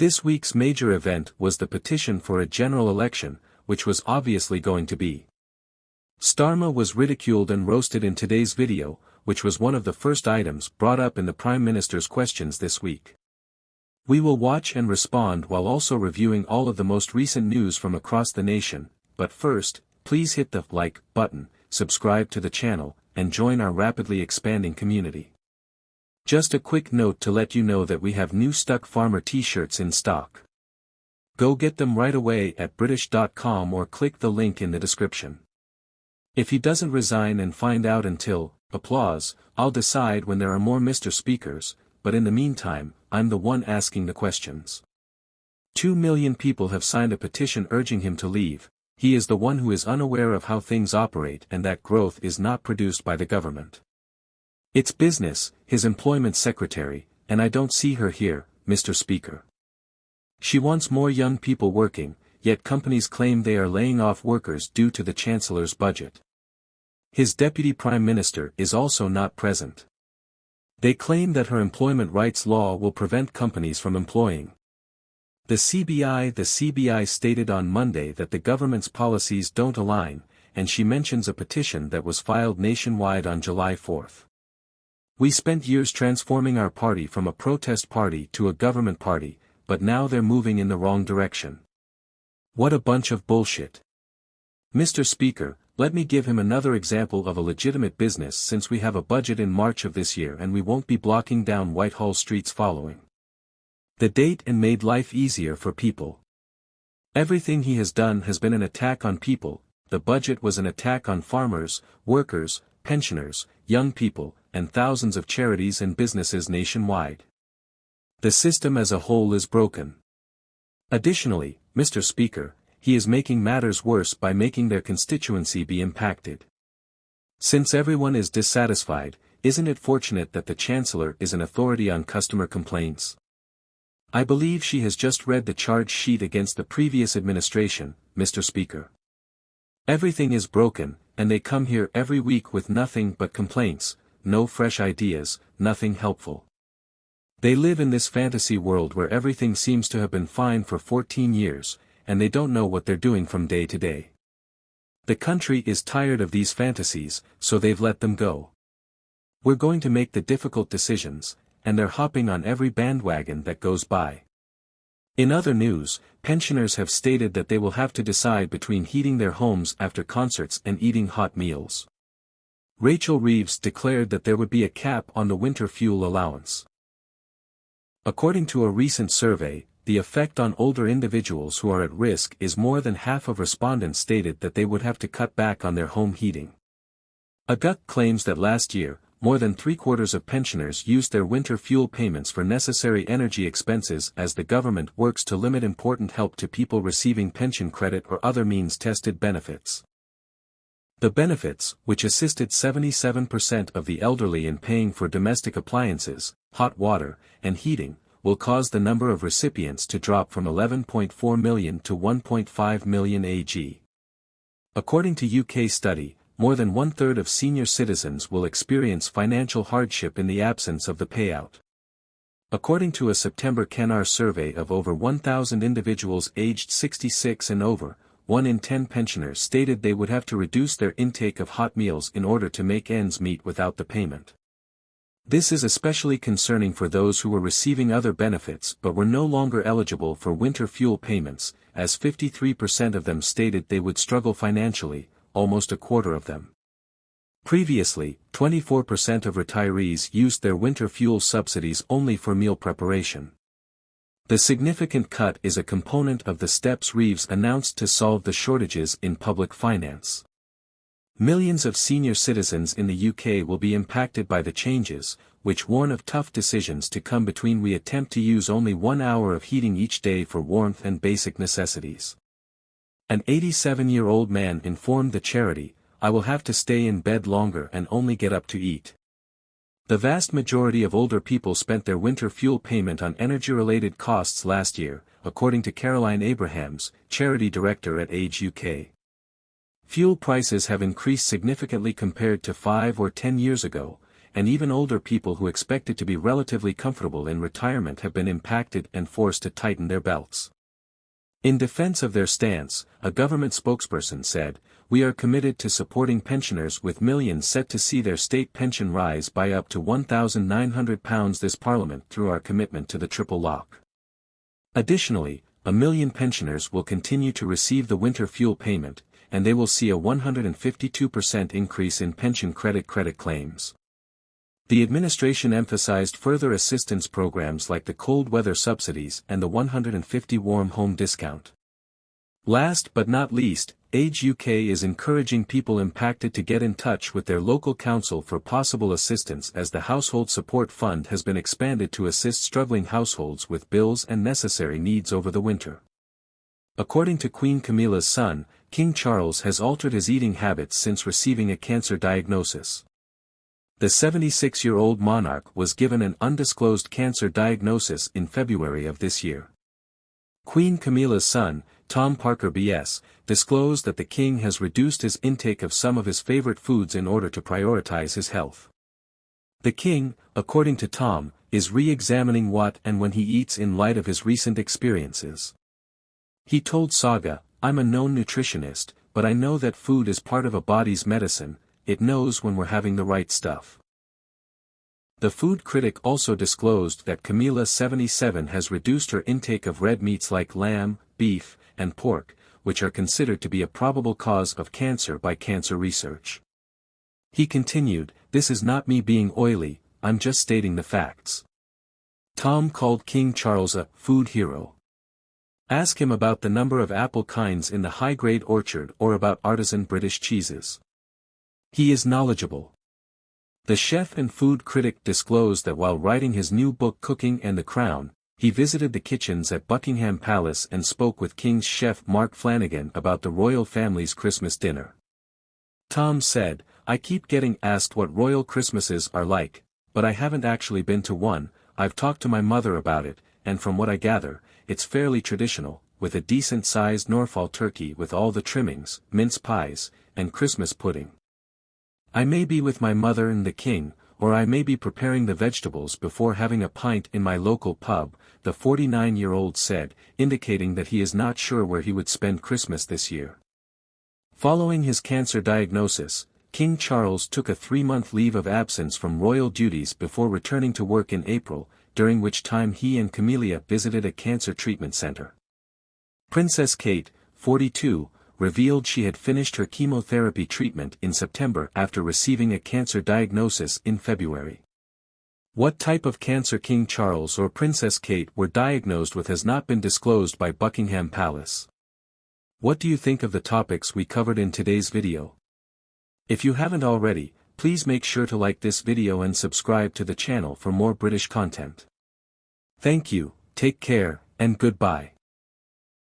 This week's major event was the petition for a general election, which was obviously going to be. Starmer was ridiculed and roasted in today's video, which was one of the first items brought up in the Prime Minister's questions this week. We will watch and respond while also reviewing all of the most recent news from across the nation, but first, please hit the like button, subscribe to the channel, and join our rapidly expanding community. Just a quick note to let you know that we have new Stuck Farmer t-shirts in stock. Go get them right away at British.com or click the link in the description. If he doesn't resign and find out until, applause, I'll decide when there are more Mr. Speakers, but in the meantime, I'm the one asking the questions. 2 million people have signed a petition urging him to leave. He is the one who is unaware of how things operate and that growth is not produced by the government. It's business, his employment secretary, and I don't see her here, Mr. Speaker. She wants more young people working, yet companies claim they are laying off workers due to the Chancellor's budget. His deputy prime minister is also not present. They claim that her employment rights law will prevent companies from employing. The CBI stated on Monday that the government's policies don't align, and she mentions a petition that was filed nationwide on July 4. We spent years transforming our party from a protest party to a government party, but now they're moving in the wrong direction. What a bunch of bullshit. Mr. Speaker, let me give him another example of a legitimate business since we have a budget in March of this year and we won't be blocking down Whitehall streets following the date and made life easier for people. Everything he has done has been an attack on people. The budget was an attack on farmers, workers, pensioners, young people, and thousands of charities and businesses nationwide. The system as a whole is broken. Additionally, Mr. Speaker, he is making matters worse by making their constituency be impacted. Since everyone is dissatisfied, isn't it fortunate that the Chancellor is an authority on customer complaints? I believe she has just read the charge sheet against the previous administration, Mr. Speaker. Everything is broken, and they come here every week with nothing but complaints, no fresh ideas, nothing helpful. They live in this fantasy world where everything seems to have been fine for 14 years, and they don't know what they're doing from day to day. The country is tired of these fantasies, so they've let them go. We're going to make the difficult decisions, and they're hopping on every bandwagon that goes by. In other news, pensioners have stated that they will have to decide between heating their homes after concerts and eating hot meals. Rachel Reeves declared that there would be a cap on the winter fuel allowance. According to a recent survey, the effect on older individuals who are at risk is more than half of respondents stated that they would have to cut back on their home heating. AGUC claims that last year, more than 3/4 of pensioners used their winter fuel payments for necessary energy expenses as the government works to limit important help to people receiving pension credit or other means-tested benefits. The benefits, which assisted 77% of the elderly in paying for domestic appliances, hot water, and heating, will cause the number of recipients to drop from 11.4 million to 1.5 million AG. According to UK study, more than 1/3 of senior citizens will experience financial hardship in the absence of the payout. According to a September Kenar survey of over 1,000 individuals aged 66 and over, 1 in 10 pensioners stated they would have to reduce their intake of hot meals in order to make ends meet without the payment. This is especially concerning for those who were receiving other benefits but were no longer eligible for winter fuel payments, as 53% of them stated they would struggle financially, almost a quarter of them. Previously, 24% of retirees used their winter fuel subsidies only for meal preparation. The significant cut is a component of the steps Reeves announced to solve the shortages in public finance. Millions of senior citizens in the UK will be impacted by the changes, which warn of tough decisions to come between we attempt to use only 1 hour of heating each day for warmth and basic necessities. An 87-year-old man informed the charity, "I will have to stay in bed longer and only get up to eat." The vast majority of older people spent their winter fuel payment on energy-related costs last year, according to Caroline Abrahams, charity director at Age UK. Fuel prices have increased significantly compared to 5 or 10 years ago, and even older people who expected to be relatively comfortable in retirement have been impacted and forced to tighten their belts. In defense of their stance, a government spokesperson said, "We are committed to supporting pensioners with millions set to see their state pension rise by up to £1,900 this Parliament through our commitment to the triple lock." Additionally, 1 million pensioners will continue to receive the winter fuel payment, and they will see a 152% increase in pension credit claims. The administration emphasized further assistance programs like the cold weather subsidies and the 150 warm home discount. Last but not least, Age UK is encouraging people impacted to get in touch with their local council for possible assistance, as the Household Support Fund has been expanded to assist struggling households with bills and necessary needs over the winter. According to Queen Camilla's son, King Charles has altered his eating habits since receiving a cancer diagnosis. The 76-year-old monarch was given an undisclosed cancer diagnosis in February of this year. Queen Camilla's son, Tom Parker BS, disclosed that the king has reduced his intake of some of his favorite foods in order to prioritize his health. The king, according to Tom, is re-examining what and when he eats in light of his recent experiences. He told Saga, "I'm a known nutritionist, but I know that food is part of a body's medicine. It knows when we're having the right stuff." The food critic also disclosed that Camilla 77 has reduced her intake of red meats like lamb, beef, and pork, which are considered to be a probable cause of cancer by cancer research. He continued, "This is not me being oily, I'm just stating the facts." Tom called King Charles a food hero. Ask him about the number of apple kinds in the high-grade orchard or about artisan British cheeses. He is knowledgeable. The chef and food critic disclosed that while writing his new book Cooking and the Crown, he visited the kitchens at Buckingham Palace and spoke with King's chef Mark Flanagan about the royal family's Christmas dinner. Tom said, "I keep getting asked what royal Christmases are like, but I haven't actually been to one. I've talked to my mother about it, and from what I gather, it's fairly traditional, with a decent-sized Norfolk turkey with all the trimmings, mince pies, and Christmas pudding. I may be with my mother and the king, or I may be preparing the vegetables before having a pint in my local pub," the 49-year-old said, indicating that he is not sure where he would spend Christmas this year. Following his cancer diagnosis, King Charles took a 3-month leave of absence from royal duties before returning to work in April, during which time he and Camilla visited a cancer treatment center. Princess Kate, 42, revealed she had finished her chemotherapy treatment in September after receiving a cancer diagnosis in February. What type of cancer King Charles or Princess Kate were diagnosed with has not been disclosed by Buckingham Palace. What do you think of the topics we covered in today's video? If you haven't already, please make sure to like this video and subscribe to the channel for more British content. Thank you, take care, and goodbye.